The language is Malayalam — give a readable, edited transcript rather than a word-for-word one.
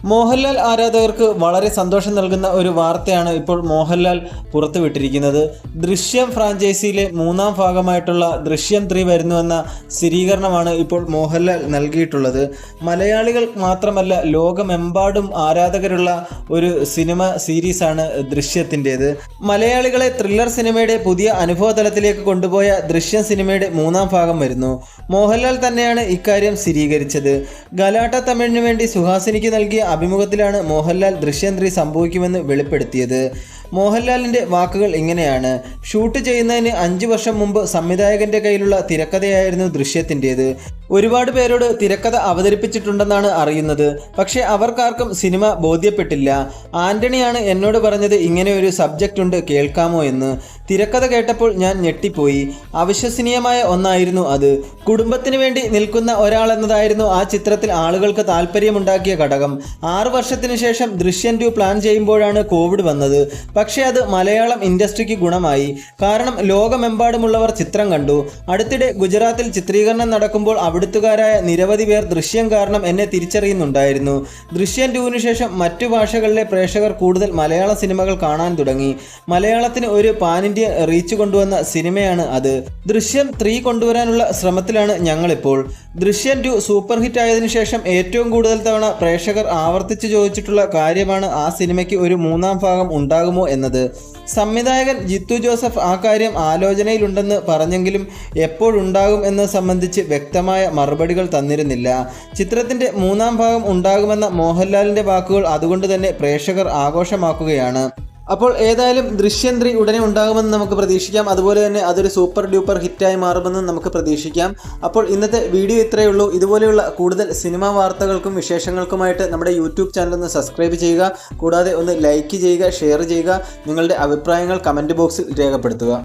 മോഹൻലാൽ ആരാധകർക്ക് വളരെ സന്തോഷം നൽകുന്ന ഒരു വാർത്തയാണ് ഇപ്പോൾ മോഹൻലാൽ പുറത്തുവിട്ടിരിക്കുന്നത്. ദൃശ്യം ഫ്രാഞ്ചൈസിയിലെ 3-ാം ഭാഗമായിട്ടുള്ള ദൃശ്യം 3 വരുന്നുവെന്ന സ്ഥിരീകരണമാണ് ഇപ്പോൾ മോഹൻലാൽ നൽകിയിട്ടുള്ളത്. മലയാളികൾ മാത്രമല്ല ലോകമെമ്പാടും ആരാധകരുള്ള ഒരു സിനിമ സീരീസാണ് ദൃശ്യത്തിൻ്റേത്. മലയാളികളെ ത്രില്ലർ സിനിമയുടെ പുതിയ അനുഭവ തലത്തിലേക്ക് കൊണ്ടുപോയ ദൃശ്യം സിനിമയുടെ 3-ാം ഭാഗം വരുന്നു. മോഹൻലാൽ തന്നെയാണ് ഇക്കാര്യം സ്ഥിരീകരിച്ചത്. ഗലാട്ട തമിഴിന് വേണ്ടി സുഹാസിനിക്ക് നൽകിയ അഭിമുഖത്തിലാണ് മോഹൻലാൽ ദൃശ്യം 3 സംഭവിക്കുമെന്ന് വെളിപ്പെടുത്തിയത്. മോഹൻലാലിൻ്റെ വാക്കുകൾ ഇങ്ങനെയാണ്: ഷൂട്ട് ചെയ്യുന്നതിന് 5 വർഷം മുമ്പ് സംവിധായകൻ്റെ കയ്യിലുള്ള തിരക്കഥയായിരുന്നു ദൃശ്യത്തിൻ്റേത്. ഒരുപാട് പേരോട് തിരക്കഥ അവതരിപ്പിച്ചിട്ടുണ്ടെന്നാണ് അറിയുന്നത്. പക്ഷേ അവർക്കാർക്കും സിനിമ ബോധ്യപ്പെട്ടില്ല. ആൻ്റണിയാണ് എന്നോട് പറഞ്ഞത് ഇങ്ങനെ ഒരു സബ്ജക്റ്റ് ഉണ്ട്, കേൾക്കാമോ എന്ന്. തിരക്കഥ കേട്ടപ്പോൾ ഞാൻ ഞെട്ടിപ്പോയി. അവിശ്വസനീയമായ ഒന്നായിരുന്നു അത്. കുടുംബത്തിന് വേണ്ടി നിൽക്കുന്ന ഒരാളെന്നതായിരുന്നു ആ ചിത്രത്തിൽ ആളുകൾക്ക് താല്പര്യമുണ്ടാക്കിയ ഘടകം. 6 വർഷത്തിനു ശേഷം ദൃശ്യം 2 പ്ലാൻ ചെയ്യുമ്പോഴാണ് കോവിഡ് വന്നത്. പക്ഷേ അത് മലയാളം ഇൻഡസ്ട്രിക്ക് ഗുണമായി. കാരണം ലോകമെമ്പാടുമുള്ളവർ ചിത്രം കണ്ടു. അടുത്തിടെ ഗുജറാത്തിൽ ചിത്രീകരണം നടക്കുമ്പോൾ അവിടുത്തുകാരായ നിരവധി പേർ ദൃശ്യം കാരണം എന്നെ തിരിച്ചറിയുന്നുണ്ടായിരുന്നു. ദൃശ്യം 2-നു ശേഷം മറ്റു ഭാഷകളിലെ പ്രേക്ഷകർ കൂടുതൽ മലയാള സിനിമകൾ കാണാൻ തുടങ്ങി. മലയാളത്തിന് ഒരു പാൻ ഇന്ത്യ റീച്ച് കൊണ്ടുവന്ന സിനിമയാണ് അത്. ദൃശ്യം 3 കൊണ്ടുവരാനുള്ള ശ്രമത്തിലാണ് ഞങ്ങളിപ്പോൾ. ദൃശ്യം 2 സൂപ്പർ ഹിറ്റ് ആയതിനു ശേഷം ഏറ്റവും കൂടുതൽ തവണ പ്രേക്ഷകർ ആവർത്തിച്ച് ചോദിച്ചിട്ടുള്ള കാര്യമാണ് ആ സിനിമയ്ക്ക് ഒരു 3-ാം ഭാഗം ഉണ്ടാകുമോ എന്നത്. സംവിധായകൻ ജിത്തു ജോസഫ് ആ കാര്യം ആലോചനയിലുണ്ടെന്ന് പറഞ്ഞെങ്കിലും എപ്പോഴുണ്ടാകും എന്നത് സംബന്ധിച്ച് വ്യക്തമായ മറുപടികൾ തന്നിരുന്നില്ല. ചിത്രത്തിൻ്റെ 3-ാം ഭാഗം ഉണ്ടാകുമെന്ന മോഹൻലാലിൻ്റെ വാക്കുകൾ അതുകൊണ്ട് തന്നെ പ്രേക്ഷകർ ആഘോഷമാക്കുകയാണ്. അപ്പോൾ ഏതായാലും ദൃശ്യം 3 ഉടനെ ഉണ്ടാകുമെന്ന് നമുക്ക് പ്രതീക്ഷിക്കാം. അതുപോലെ തന്നെ അതൊരു സൂപ്പർ ഡ്യൂപ്പർ ഹിറ്റായി മാറുമെന്ന് നമുക്ക് പ്രതീക്ഷിക്കാം. അപ്പോൾ ഇന്നത്തെ വീഡിയോ ഇത്രയേ ഉള്ളൂ. ഇതുപോലെയുള്ള കൂടുതൽ സിനിമാ വാർത്തകൾക്കും വിശേഷങ്ങൾക്കുമായിട്ട് നമ്മുടെ യൂട്യൂബ് ചാനൽ ഒന്ന് സബ്സ്ക്രൈബ് ചെയ്യുക. കൂടാതെ ഒന്ന് ലൈക്ക് ചെയ്യുക, ഷെയർ ചെയ്യുക. നിങ്ങളുടെ അഭിപ്രായങ്ങൾ കമൻറ്റ് ബോക്സിൽ രേഖപ്പെടുത്തുക.